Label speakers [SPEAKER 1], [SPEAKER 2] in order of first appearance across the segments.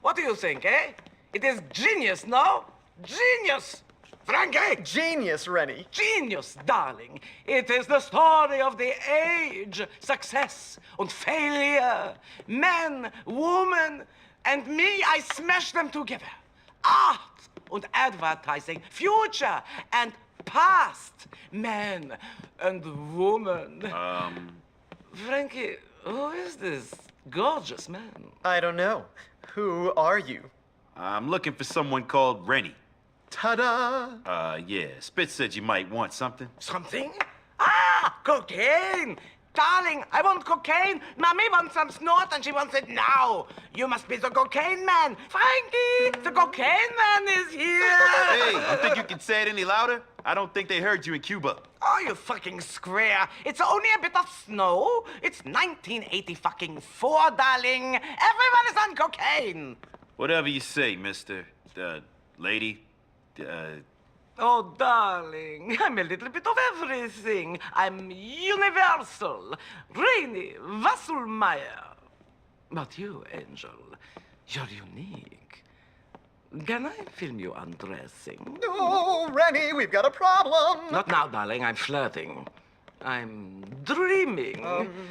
[SPEAKER 1] What do you think, eh? It is genius, no? Genius! Frankie!
[SPEAKER 2] Genius, Reni.
[SPEAKER 1] Genius, darling. It is the story of the age. Success and failure. Man, woman, and me, I smash them together. Art and advertising. Future and past. Man and woman. Frankie, who is this gorgeous man?
[SPEAKER 2] I don't know. Who are you?
[SPEAKER 3] I'm looking for someone called Reni.
[SPEAKER 2] Ta-da!
[SPEAKER 3] Yeah, Spitz said you might want something.
[SPEAKER 1] Something? Ah, cocaine! Darling, I want cocaine. Mommy wants some snort and she wants it now. You must be the cocaine man. Frankie, the cocaine man is here.
[SPEAKER 3] Hey, you think you can say it any louder? I don't think they heard you in Cuba.
[SPEAKER 1] Oh, you fucking square. It's only a bit of snow. It's 1984, darling. Everyone is on cocaine.
[SPEAKER 3] Whatever you say, mister. Lady.
[SPEAKER 1] Oh, darling, I'm a little bit of everything. I'm universal. Reni Wassulmaier. But you, Angel, you're unique. Can I film you undressing?
[SPEAKER 2] Oh, Reni, we've got a problem.
[SPEAKER 1] Not now, darling. I'm flirting. I'm dreaming.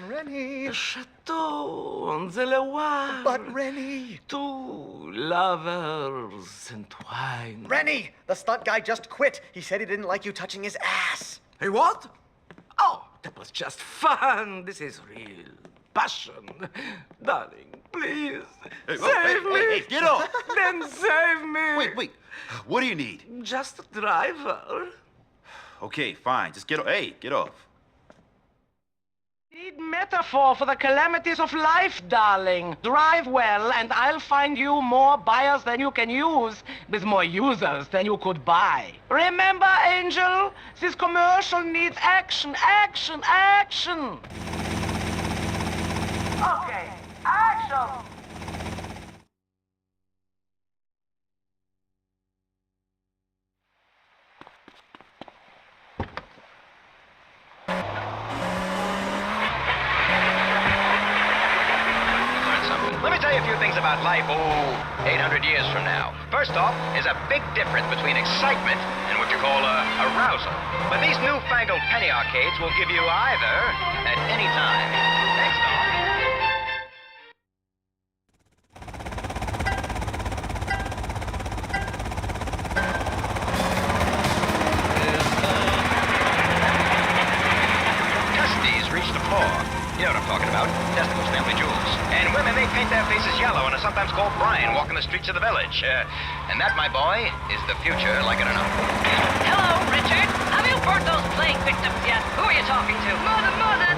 [SPEAKER 2] Reni.
[SPEAKER 1] A chateau on the Loire.
[SPEAKER 2] But, Reni.
[SPEAKER 1] Two lovers entwined.
[SPEAKER 2] Reni! The stunt guy just quit. He said he didn't like you touching his ass.
[SPEAKER 1] Hey, what? Oh, that was just fun. This is real passion. Darling, please, save me.
[SPEAKER 3] Hey, get off!
[SPEAKER 1] Then save me.
[SPEAKER 3] Wait. What do you need?
[SPEAKER 1] Just a driver.
[SPEAKER 3] Okay, fine. Just get off. Hey, get off.
[SPEAKER 1] Need metaphor for the calamities of life, darling. Drive well, and I'll find you more buyers than you can use, with more users than you could buy. Remember, Angel, this commercial needs action, action, action. Okay, action.
[SPEAKER 4] Let me tell you a few things about life, 800 years from now. First off, there's a big difference between excitement and what you call arousal. But these newfangled penny arcades will give you either at any time. Next off... Testes reach the floor. You know what I'm talking about. Testicles, family jewels. And women, they paint their faces yellow and are sometimes called Brian walking the streets of the village. And that, my boy, is the future, like it or not.
[SPEAKER 5] Hello, Richard. Have you burnt those plague victims yet? Who are you talking to? Mother,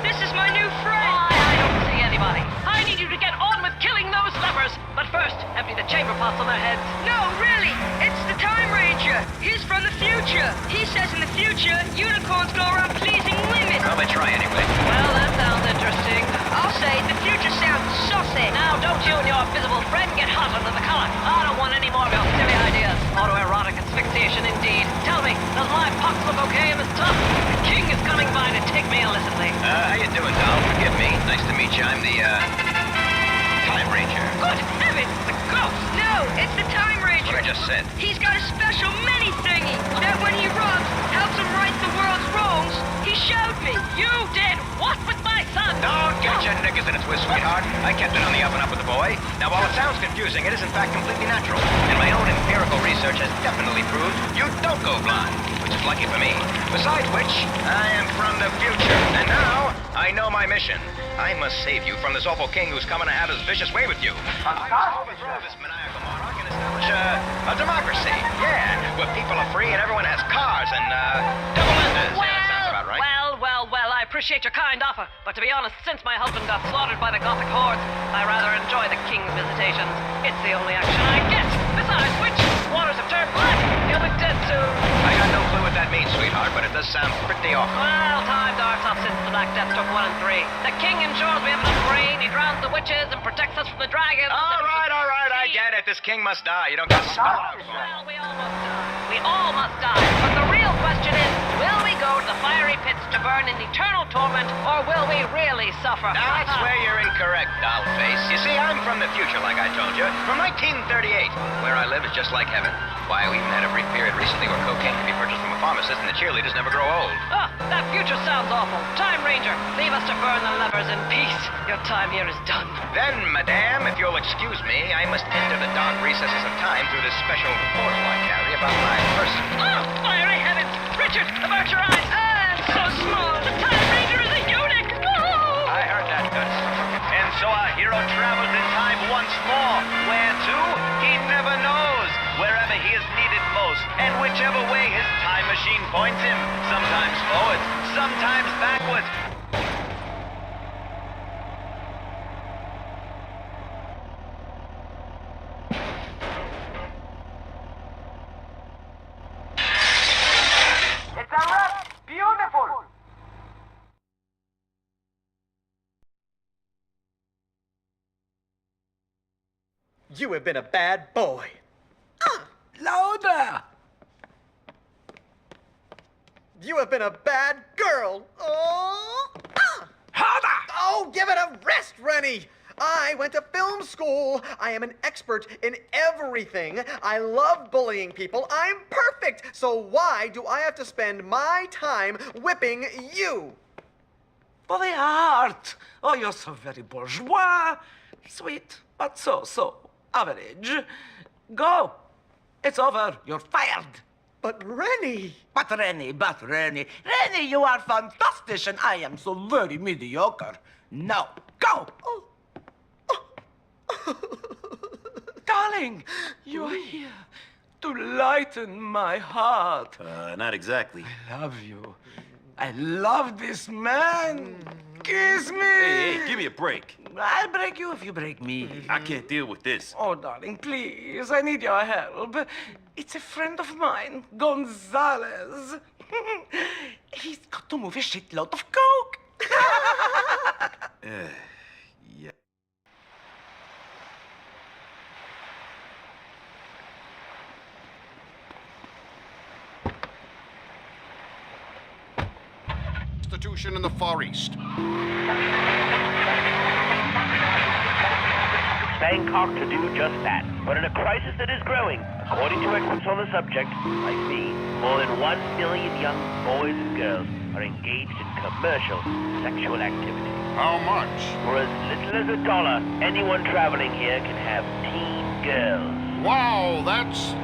[SPEAKER 5] this is my new friend. I don't see anybody. I need you to get on with killing those lepers. But first, empty the chamber pots on their heads. No, really. It's the Time Ranger. He's from the future. He says in the future, unicorns go around pleasing women.
[SPEAKER 4] Well, they try anyway.
[SPEAKER 5] Well, that sounds interesting. I'll say the future sounds saucy. Now, don't you and your visible friend get hot under the collar. I don't want any more of your silly ideas. Autoerotic asphyxiation, indeed. Tell me, does my pox look okay in this tub? The king is coming by to take me illicitly.
[SPEAKER 4] How you doing, doll? Forgive me. Nice to meet you. I'm the, Time Ranger.
[SPEAKER 5] Good heavens, the ghost! No, it's the Time Ranger.
[SPEAKER 4] What I just said.
[SPEAKER 5] He's got a special mini thingy that when he rubs, helps him right the world's wrongs. He showed me. You did what with my son?
[SPEAKER 4] Don't get your knickers in a twist, sweetheart. I kept it on the up and up with the boy. Now, while it sounds confusing, it is in fact completely natural. And my own empirical research has definitely proved you don't go blind, which is lucky for me. Besides which, I am from the future. And now, I know my mission. I must save you from this awful king who's coming to have his vicious way with you. I must overthrow this maniacal monarch and establish a democracy. Yeah, where people are free and everyone has cars and, double-enders. Yeah, that sounds about right.
[SPEAKER 5] Well, I appreciate your kind offer, but to be honest, since my husband got slaughtered by the Gothic hordes, I rather enjoy the king's visitations. It's the only action I get. Besides which, waters have turned black. He'll be dead soon.
[SPEAKER 4] I got no clue what that means, sweetheart, but it does sound pretty awful.
[SPEAKER 5] Well, time darts up since the Black Death took 1 and 3. The king ensures we have enough rain, he drowns the witches, and protects us from the dragons.
[SPEAKER 4] All right, I get it. This king must die. You don't get to spell it out for him.
[SPEAKER 5] Well, we all must die. We all must die. But the real question is, Will we go to the fiery pits to burn in eternal torment, or will we really suffer?
[SPEAKER 4] That's where you're incorrect, dollface. You see, I'm from the future, like I told you. From 1938. Where I live is just like heaven. Why, we even had a brief period recently where cocaine could be purchased from a pharmacist and the cheerleaders never grow old.
[SPEAKER 5] Ah, that future sounds awful. Time Ranger, leave us to burn the levers in peace. Your time here is done.
[SPEAKER 4] Then, madame, if you'll excuse me, I must enter the dark recesses of time through this special portal I carry about my person.
[SPEAKER 5] Oh, fiery heavens! Richard, about your eyes! Ah, it's so small. The Time Ranger is a eunuch! Oh!
[SPEAKER 4] I heard that, Guts. And so our hero travels in time once more. Where to? He never knows. Wherever he is needed most, and whichever way his time machine points him. Sometimes forward, sometimes backwards.
[SPEAKER 1] It's a wrap! Beautiful!
[SPEAKER 2] You have been a bad boy.
[SPEAKER 1] Louder!
[SPEAKER 2] You have been a bad girl. Oh!
[SPEAKER 1] Harder!
[SPEAKER 2] Oh, give it a rest, Reni! I went to film school. I am an expert in everything. I love bullying people. I'm perfect. So why do I have to spend my time whipping you?
[SPEAKER 1] For the art! Oh, you're so very bourgeois. Sweet, but so average. Go! It's over. You're fired.
[SPEAKER 2] But Reni!
[SPEAKER 1] But Reni, Reni, you are fantastic, and I am so very mediocre. Now, go! Darling, you are here to lighten my heart.
[SPEAKER 3] Not exactly.
[SPEAKER 1] I love you. I love this man. Kiss me.
[SPEAKER 3] Hey, give me a break.
[SPEAKER 1] I'll break you if you break me.
[SPEAKER 3] I can't deal with this.
[SPEAKER 1] Oh, darling, please, I need your help. It's a friend of mine, Gonzales. He's got to move a shitload of coke.
[SPEAKER 3] Yeah.
[SPEAKER 6] Institution in the Far East.
[SPEAKER 7] Bangkok to do just that, but in a crisis that is growing. According to experts on the subject, like me, more than 1 million young boys and girls are engaged in commercial sexual activity.
[SPEAKER 6] How much?
[SPEAKER 7] For as little as $1, anyone traveling here can have teen girls.
[SPEAKER 6] Wow, that's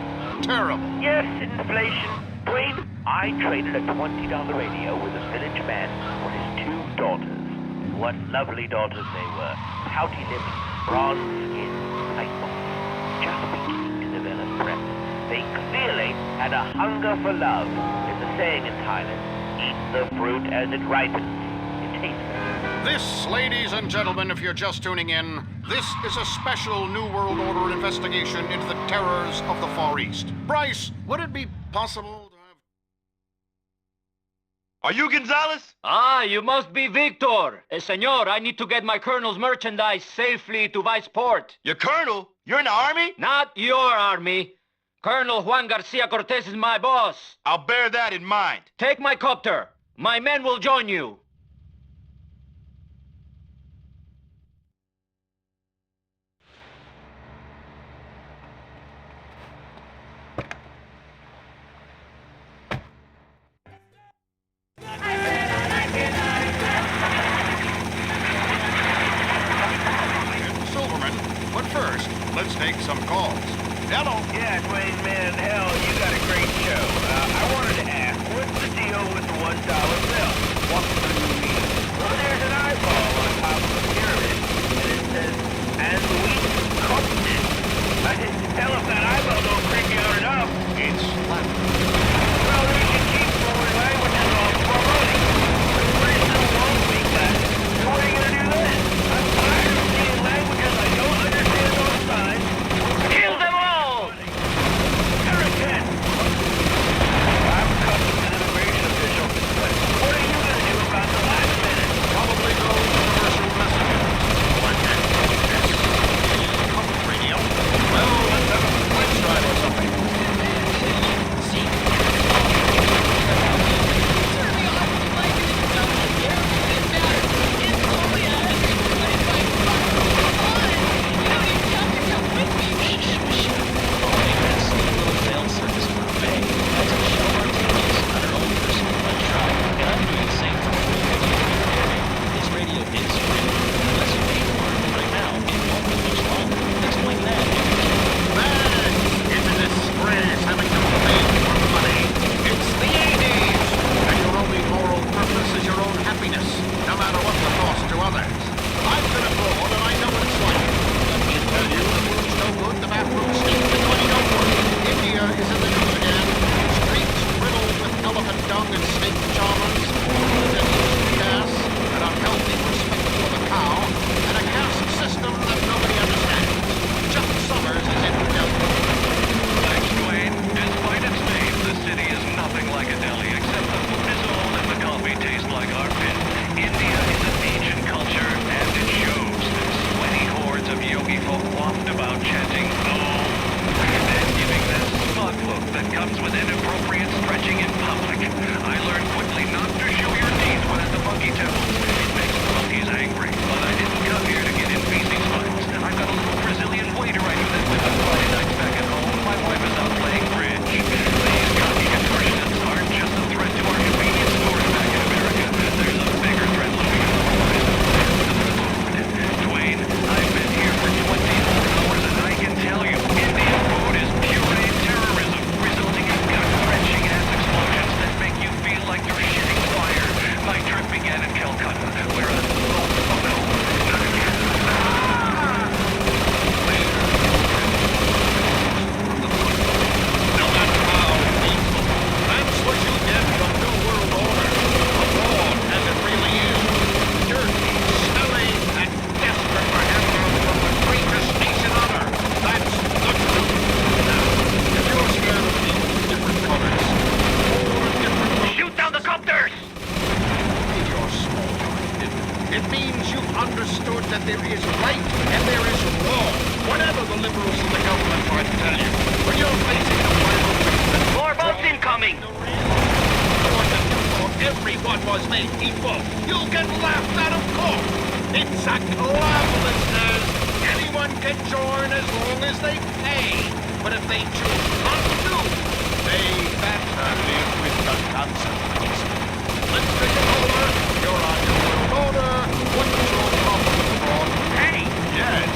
[SPEAKER 6] terrible.
[SPEAKER 7] Yes, inflation. Dwayne, I traded a $20 radio with a village man for his 2 daughters. What lovely daughters they were. Pouty lips, bronze skin, nice bodies, just beginning to develop breasts. They clearly had a hunger for love. It's a saying in Thailand, eat the fruit as it ripens. It tastes better.
[SPEAKER 6] This, ladies and gentlemen, if you're just tuning in, this is a special New World Order investigation into the terrors of the Far East. Bryce, would it be possible to have...
[SPEAKER 3] Are you Gonzales?
[SPEAKER 8] Ah, you must be Victor. Senor, I need to get my colonel's merchandise safely to Viceport.
[SPEAKER 3] Your colonel? You're in the army?
[SPEAKER 8] Not your army. Colonel Juan Garcia Cortez is my boss.
[SPEAKER 3] I'll bear that in mind.
[SPEAKER 8] Take my copter. My men will join you.
[SPEAKER 6] Silverman, but first, let's take some calls. Hello?
[SPEAKER 7] Yeah, Dwayne, man, hell, you got a great show. I wanted to ask, what's the deal with the $1 bill? What's the new meaning? Well, there's an eyeball on top of the pyramid, and it says, and we cooked it. Hell, if that eyeball don't creep you out enough.
[SPEAKER 6] It's Latin.
[SPEAKER 7] Well, you can keep foreign languages off for money. But pretty soon won't speak that. So what are you gonna do then? I'm tired of seeing languages I don't understand on signs.
[SPEAKER 8] Kill them all!
[SPEAKER 7] Hurricane! I'm a customs and immigration official, but what are you gonna do about the last minute?
[SPEAKER 6] Probably go me, people. You'll get laughed out of court. It's a club, listeners. Anyone can join as long as they pay. But if they choose not to, they better live with the consequences. Let's take it over. You're on your world order. What's your problem, Ron?
[SPEAKER 7] Hey!
[SPEAKER 6] Yes.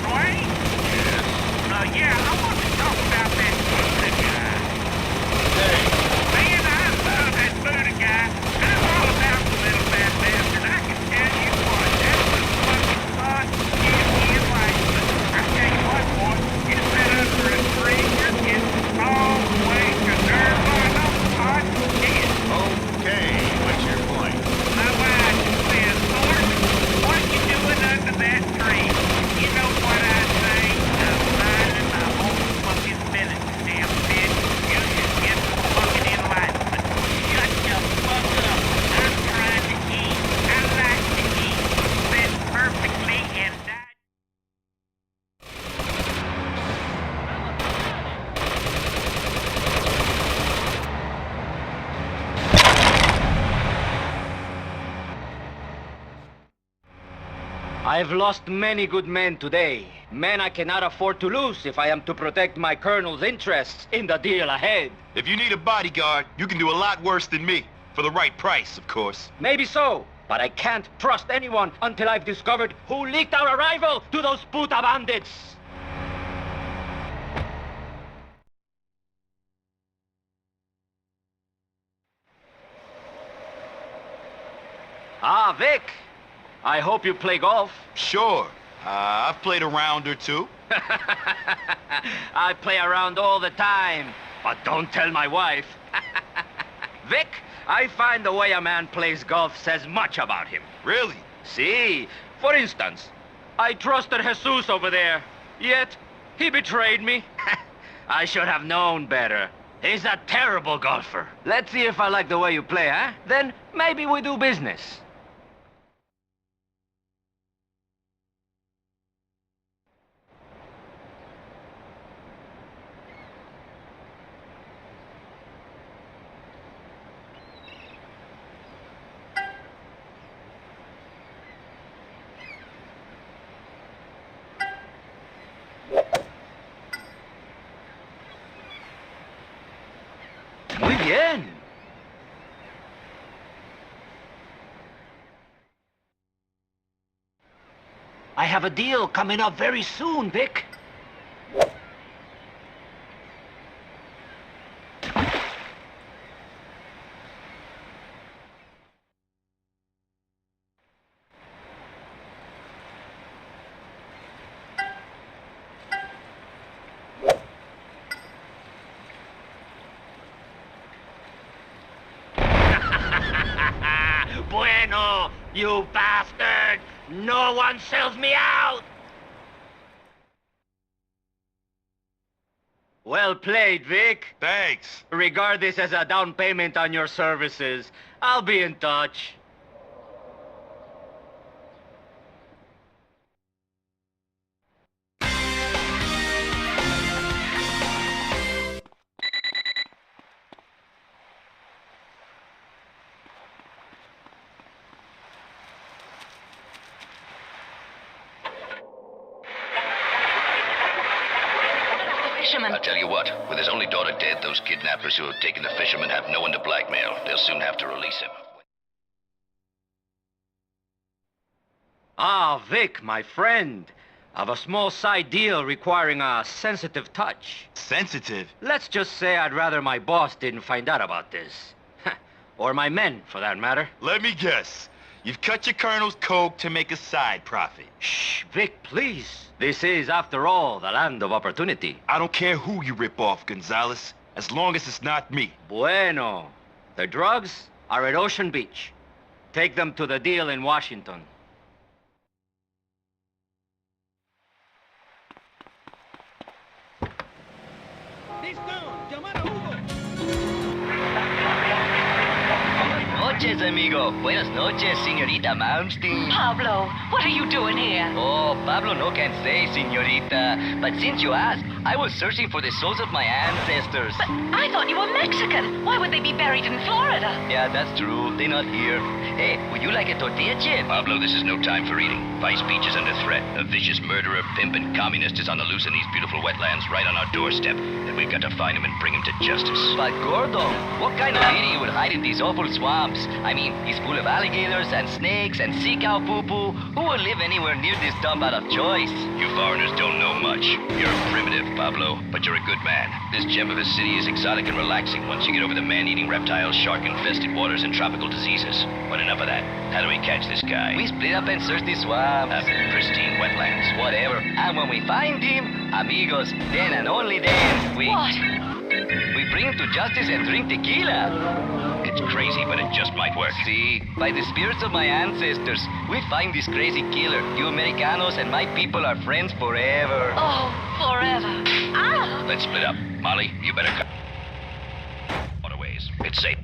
[SPEAKER 7] Dwayne?
[SPEAKER 6] Yes.
[SPEAKER 7] Yeah, I want to talk about that Buddha guy.
[SPEAKER 6] Hey.
[SPEAKER 7] Man, I love that Buddha guy. I'm all about the little fat bastard. I can tell you what, that was fucking fun in his life. But I tell you what, boy, you sit under a tree, you're getting all the way to Nirvana on shit.
[SPEAKER 6] Okay, what's your point?
[SPEAKER 7] My wife says, Lord, what you doing under that tree? You know what I say? I'm minding my own fucking business, damn bitch. You should get some fucking enlightenment. Shut the fuck up. I'm trying to eat. I like to eat. Live perfectly and die.
[SPEAKER 8] I've lost many good men today. Men I cannot afford to lose if I am to protect my colonel's interests in the deal ahead.
[SPEAKER 3] If you need a bodyguard, you can do a lot worse than me. For the right price, of course.
[SPEAKER 8] Maybe so, but I can't trust anyone until I've discovered who leaked our arrival to those puta bandits. Ah, Vic. I hope you play golf.
[SPEAKER 3] Sure. I've played a round or two.
[SPEAKER 8] I play around all the time, but don't tell my wife. Vic, I find the way a man plays golf says much about him.
[SPEAKER 3] Really?
[SPEAKER 8] See, for instance, I trusted Jesus over there, yet he betrayed me. I should have known better. He's a terrible golfer. Let's see if I like the way you play, huh? Then maybe we do business. Muy bien. I have a deal coming up very soon, Vic. Bueno, you bastard! No one sells me out! Well played, Vic.
[SPEAKER 3] Thanks.
[SPEAKER 8] Regard this as a down payment on your services. I'll be in touch.
[SPEAKER 4] I'll tell you what, with his only daughter dead, those kidnappers who have taken the fisherman have no one to blackmail. They'll soon have to release him.
[SPEAKER 8] Ah, Vic, my friend. I've a small side deal requiring a sensitive touch.
[SPEAKER 3] Sensitive?
[SPEAKER 8] Let's just say I'd rather my boss didn't find out about this. Or my men, for that matter.
[SPEAKER 3] Let me guess. You've cut your colonel's coke to make a side profit.
[SPEAKER 8] Shh, Vic, please. This is, after all, the land of opportunity.
[SPEAKER 3] I don't care who you rip off, Gonzales, as long as it's not me.
[SPEAKER 8] Bueno. The drugs are at Ocean Beach. Take them to the deal in Washington.
[SPEAKER 4] noches, amigo. Buenas noches, señorita Malmsteen.
[SPEAKER 5] Pablo, what are you doing here?
[SPEAKER 4] Oh, Pablo no can say, señorita. But since you asked, I was searching for the souls of my ancestors.
[SPEAKER 5] But I thought you were Mexican. Why would they be buried in Florida?
[SPEAKER 4] Yeah, that's true. They're not here. Hey, would you like a tortilla chip? Pablo, this is no time for eating. Vice Beach is under threat. A vicious murderer, pimp, and communist is on the loose in these beautiful wetlands right on our doorstep. And we've got to find him and bring him to justice. But Gordo, what kind of idiot would hide in these awful swamps? I mean, he's full of alligators and snakes and sea cow poo-poo. Who would live anywhere near this dump out of choice? You foreigners don't know much. You're primitive, Pablo, but you're a good man. This gem of a city is exotic and relaxing once you get over the man-eating reptiles, shark-infested waters, and tropical diseases. But enough of that. How do we catch this guy? We split up and search the swamps. Pristine wetlands. Whatever. And when we find him, amigos, then and only then, we...
[SPEAKER 5] What?
[SPEAKER 4] We bring him to justice and drink tequila. It's crazy, but it just might work. See, by the spirits of my ancestors, we find this crazy killer. You Americanos and my people are friends forever.
[SPEAKER 5] Oh, forever. Ah!
[SPEAKER 4] Let's split up. Molly, you better cut. Waterways. It's safe.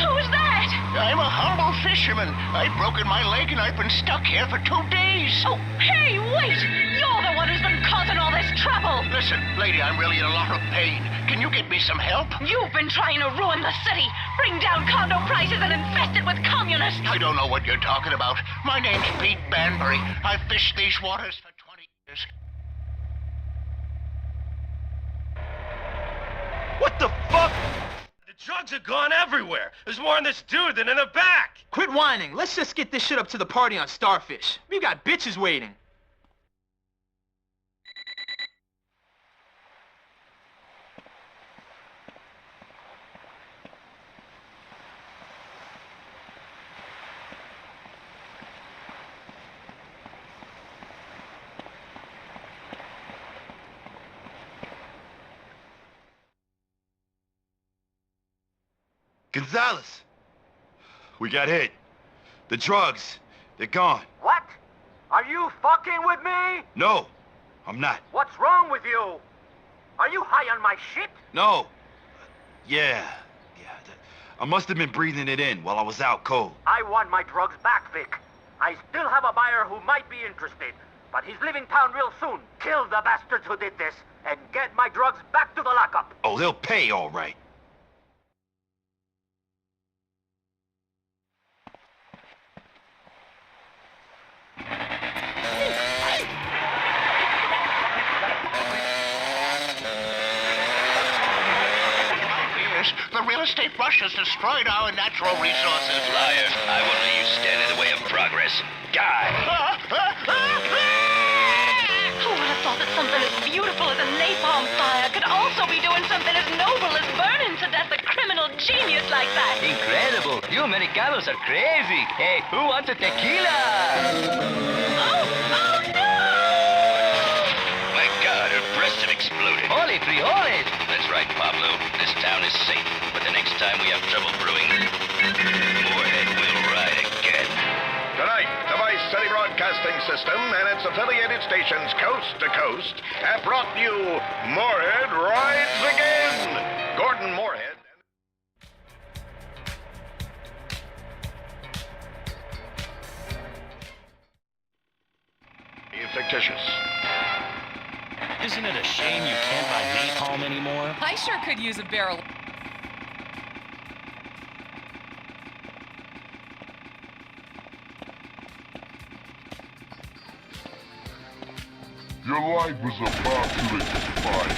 [SPEAKER 5] Who's that?
[SPEAKER 6] I'm a humble fisherman. I've broken my leg and I've been stuck here for 2 days.
[SPEAKER 5] Oh, hey, wait! You're the one who's been causing all this trouble!
[SPEAKER 6] Listen, lady, I'm really in a lot of pain. Can you get me some help?
[SPEAKER 5] You've been trying to ruin the city, bring down condo prices, and infest it with communists!
[SPEAKER 6] I don't know what you're talking about. My name's Pete Banbury. I've fished these waters for 20 years.
[SPEAKER 8] What the fuck? The drugs are gone everywhere. There's more in this dude than in the back.
[SPEAKER 9] Quit whining. Let's just get this shit up to the party on Starfish. We got bitches waiting.
[SPEAKER 3] Gonzales! We got hit. The drugs, they're gone.
[SPEAKER 1] What? Are you fucking with me?
[SPEAKER 3] No, I'm not.
[SPEAKER 1] What's wrong with you? Are you high on my shit?
[SPEAKER 3] No. Yeah. I must have been breathing it in while I was out cold.
[SPEAKER 1] I want my drugs back, Vic. I still have a buyer who might be interested, but he's leaving town real soon. Kill the bastards who did this, and get my drugs back to the lockup.
[SPEAKER 3] Oh, they'll pay all right.
[SPEAKER 6] The real estate rush has destroyed our natural resources.
[SPEAKER 4] Liar. I won't let you stand in the way of progress. Die!
[SPEAKER 5] Who would have thought that something as beautiful as a napalm fire could also be doing something as noble as burning to death a criminal genius like that?
[SPEAKER 4] Incredible. You Americanos are crazy. Hey, who wants a tequila?
[SPEAKER 5] Oh no!
[SPEAKER 4] My God, her breasts have exploded. Holy frijoles! That's right, Pablo. This town is safe. But the next time we have trouble brewing, Moorhead will ride again.
[SPEAKER 10] Tonight, the Vice City Broadcasting System and its affiliated stations coast to coast have brought you Moorhead Rides Again. Gordon Moorhead. Fictitious.
[SPEAKER 11] Isn't it a shame you can't buy napalm anymore?
[SPEAKER 12] I sure could use a barrel.
[SPEAKER 13] Your life is about to expire.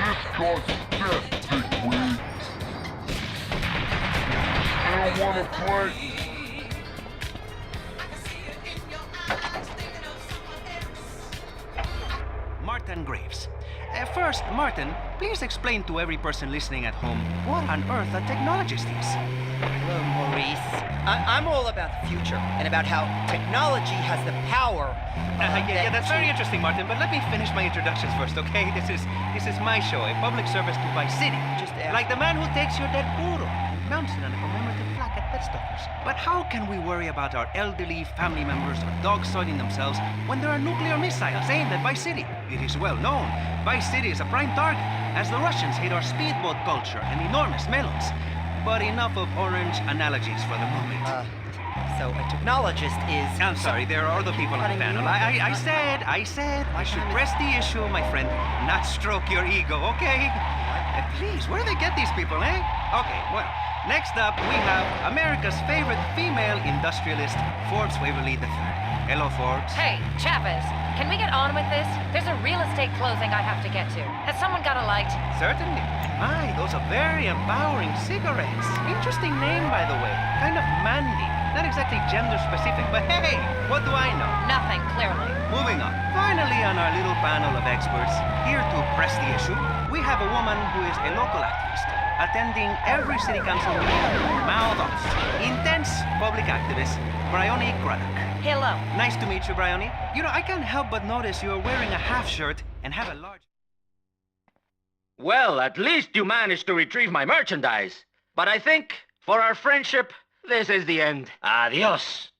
[SPEAKER 13] This causes death, dickweed. Still wanna play?
[SPEAKER 14] Martin Graves. First, Martin, please explain to every person listening at home what on earth a technologist is.
[SPEAKER 12] Hello, Maurice. I'm all about the future and about how technology has the power.
[SPEAKER 14] Yeah, that's very interesting, Martin. But let me finish my introductions first, okay? This is my show, a public service to Vice City. Like the man who takes your dead poodle and mounts it on a commemorative plaque at Pet Stoppers. But how can we worry about our elderly family members or dogs soiling themselves when there are nuclear missiles aimed at Vice City? It is well known. Vice City is a prime target, as the Russians hate our speedboat culture and enormous melons. But enough of orange analogies for the moment.
[SPEAKER 12] So a technologist is...
[SPEAKER 14] I'm sorry, there are other people on the panel. I said I should press the issue, my friend, not stroke your ego, okay? Please, where do they get these people, eh? Okay, well, next up we have America's favorite female industrialist, Forbes Waverly III. Hello, Forbes.
[SPEAKER 15] Hey, Chavez, can we get on with this? There's a real estate closing I have to get to. Has someone got a light?
[SPEAKER 14] Certainly. My, those are very empowering cigarettes. Interesting name, by the way. Kind of manly. Not exactly gender specific, but hey, what do I know?
[SPEAKER 15] Nothing, clearly.
[SPEAKER 14] Moving on. Finally, on our little panel of experts, here to press the issue, we have a woman who is a local activist, attending every city council meeting, mouth off. Intense public activist, Bryony Craddock.
[SPEAKER 15] Hello.
[SPEAKER 14] Nice to meet you, Bryony. You know, I can't help but notice you're wearing a half shirt and have a large...
[SPEAKER 8] Well, at least you managed to retrieve my merchandise. But I think, for our friendship, this is the end. Adios.